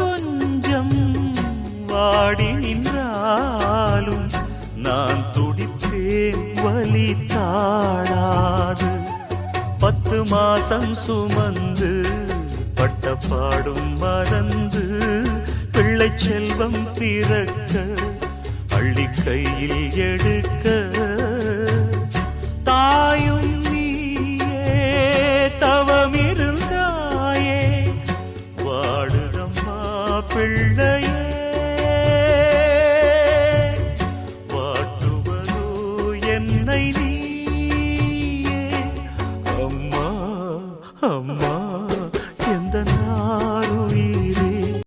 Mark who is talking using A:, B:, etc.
A: கொஞ்சம் வாடி நின்றாலும் நான் துடிப்பேன் வலி தாழாது. 10 மாசம் சுமந்து பட்ட பாடும் மறந்து பிள்ளை செல்வம் பிறக்க அள்ளி கையில் எடுக்க தாயும் நீயே தவமிருந்தாயே வாடுதம்மா பிள்ளை